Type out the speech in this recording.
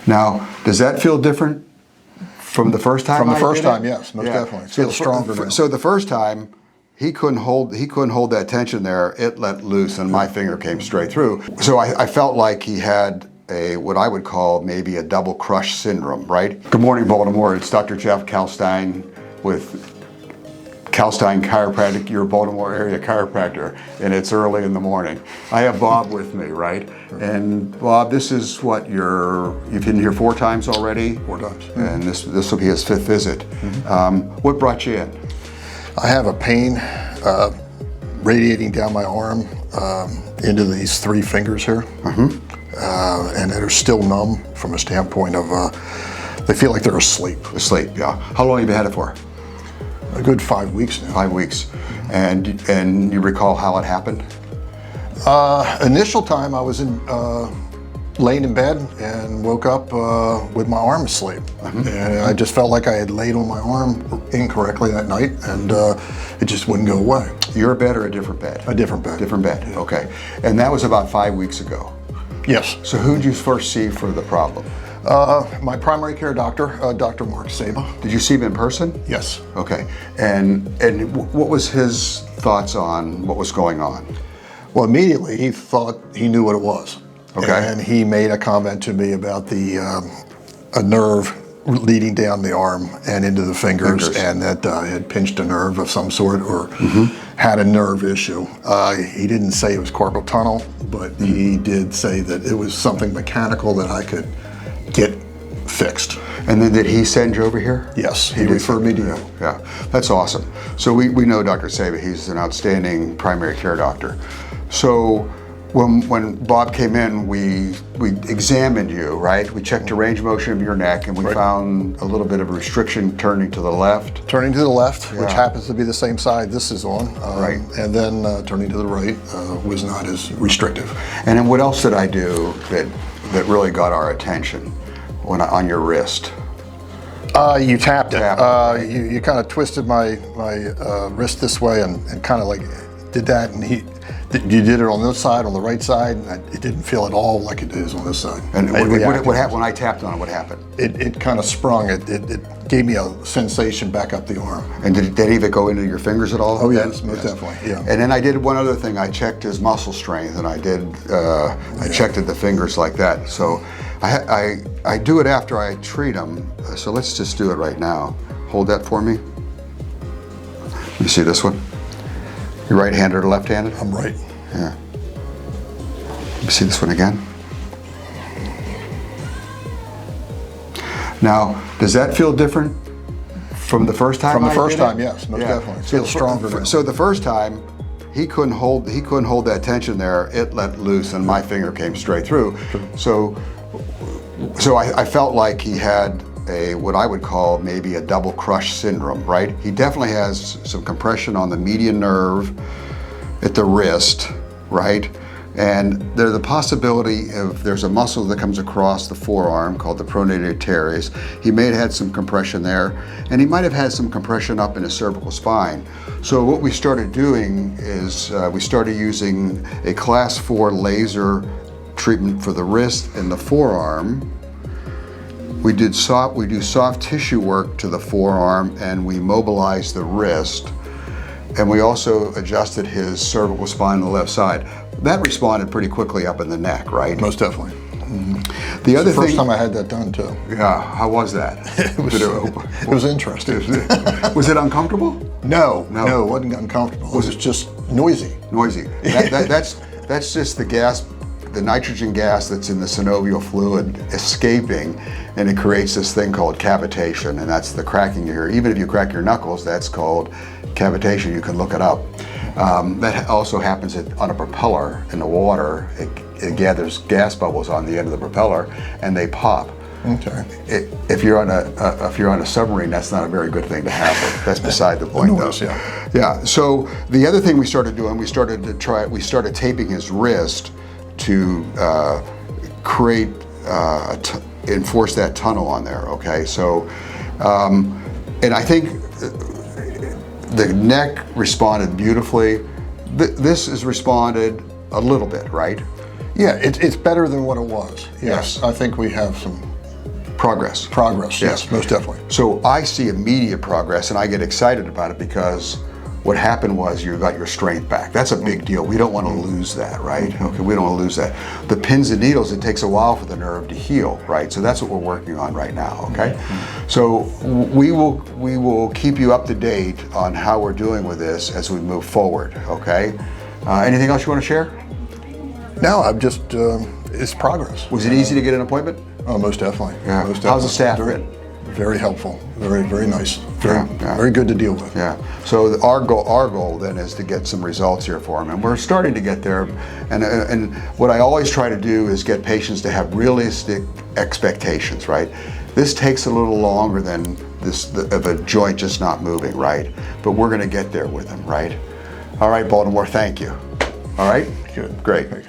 Now, does that feel different from the first time? From the first time, yes, most definitely. It feels stronger now. So the first time, he couldn't hold that tension there. It let loose, and my finger came straight through. So I felt like he had what I would call maybe a double crush syndrome, right? Good morning, Baltimore. It's Dr. Jeff Kalkstein with Kalkstein Chiropractic, your Baltimore area chiropractor, and it's early in the morning. I have Bob with me, right? And Bob, this is what you've been here 4 times already? 4 times. And this will be his 5th visit. What brought you in? I have a pain radiating down my arm into these 3 fingers here. And they're still numb from a standpoint of, they feel like they're asleep. Asleep, yeah. How long have you had it for? A good 5 weeks now. 5 weeks. And you recall how it happened? Initial time I was laying in bed and woke up with my arm asleep. And I just felt like I had laid on my arm incorrectly that night, and it just wouldn't go away. Your bed or a different bed? A different bed. Different bed, yeah. Okay. And that was about 5 weeks ago? Yes. So who did you first see for the problem? My primary care doctor, Dr. Mark Saba. Did you see him in person? Yes. Okay. And what was his thoughts on what was going on? Well, immediately he thought he knew what it was. Okay. And he made a comment to me about a nerve leading down the arm and into the fingers. And that I had pinched a nerve of some sort or had a nerve issue. He didn't say it was carpal tunnel, but he did say that it was something mechanical that I could get fixed. And then did he send you over here? Yes, he referred me to you. Yeah, that's awesome. So we know Dr. Saba. He's an outstanding primary care doctor. So when Bob came in, we examined you, right? We checked the range of motion of your neck, and we found a little bit of a restriction turning to the left. Turning to the left, which happens to be the same side this is on. Right. And then turning to the right was not as restrictive. And then what else did I do that really got our attention on your wrist? You tapped it. You kind of twisted my wrist this way and kind of like did that, and you did it on this side, on the right side, and it didn't feel at all like it is on this side. And what happened when I tapped on it? What happened? It kind of sprung. It gave me a sensation back up the arm. And did it even go into your fingers at all? Oh yes, most definitely. Yeah. And then I did one other thing. I checked his muscle strength, and I checked at the fingers like that. So I do it after I treat him. So let's just do it right now. Hold that for me. You see this one? You right-handed or left-handed? I'm right. Yeah. Let me see this one again. Now, does that feel different from the first time? From the first time, yes, most definitely. It feels stronger now. So the first time, he couldn't hold that tension there. It let loose, and my finger came straight through. So I felt like he had what I would call maybe a double crush syndrome, right? He definitely has some compression on the median nerve at the wrist, right? And there's the possibility of there's a muscle that comes across the forearm called the pronator teres. He may have had some compression there, and he might have had some compression up in his cervical spine. So what we started doing is we started using a class 4 laser treatment for the wrist and the forearm. We do soft tissue work to the forearm, and we mobilize the wrist. And we also adjusted his cervical spine on the left side. That responded pretty quickly up in the neck, right? Most definitely. The other first time I had that done too. Yeah, how was that? It was interesting. Was it uncomfortable? No, it wasn't uncomfortable. It was just noisy. Noisy. That's just the gas, the nitrogen gas that's in the synovial fluid escaping, and it creates this thing called cavitation, and that's the cracking you hear. Even if you crack your knuckles, that's called cavitation. You can look it up. That also happens on a propeller in the water. It gathers gas bubbles on the end of the propeller, and they pop. Okay. If you're on a submarine, that's not a very good thing to happen. That's beside the point, though. Yeah. So the other thing we started doing, we started taping his wrist to create enforce that tunnel on there. Okay. So, and I think the neck responded beautifully. This has responded a little bit, right? Yeah, it's better than what it was. Yes, I think we have some Progress. Progress, yes, most definitely. So I see immediate progress, and I get excited about it because what happened was you got your strength back. That's a big deal. We don't want to lose that, right? Okay, we don't want to lose that. The pins and needles, it takes a while for the nerve to heal, right? So that's what we're working on right now, okay? So we will keep you up to date on how we're doing with this as we move forward, okay? Anything else you want to share? No, I'm just, it's progress. Was it easy to get an appointment? Oh, most definitely. Yeah. Most How's the definitely. staff been? Very helpful, very, very nice, Yeah. very good to deal with. Yeah. So our goal then is to get some results here for them, and we're starting to get there. And what I always try to do is get patients to have realistic expectations, right? This takes a little longer than of a joint just not moving, right? But we're going to get there with them, right? All right, Baltimore. Thank you. All right. Good. Great. Okay.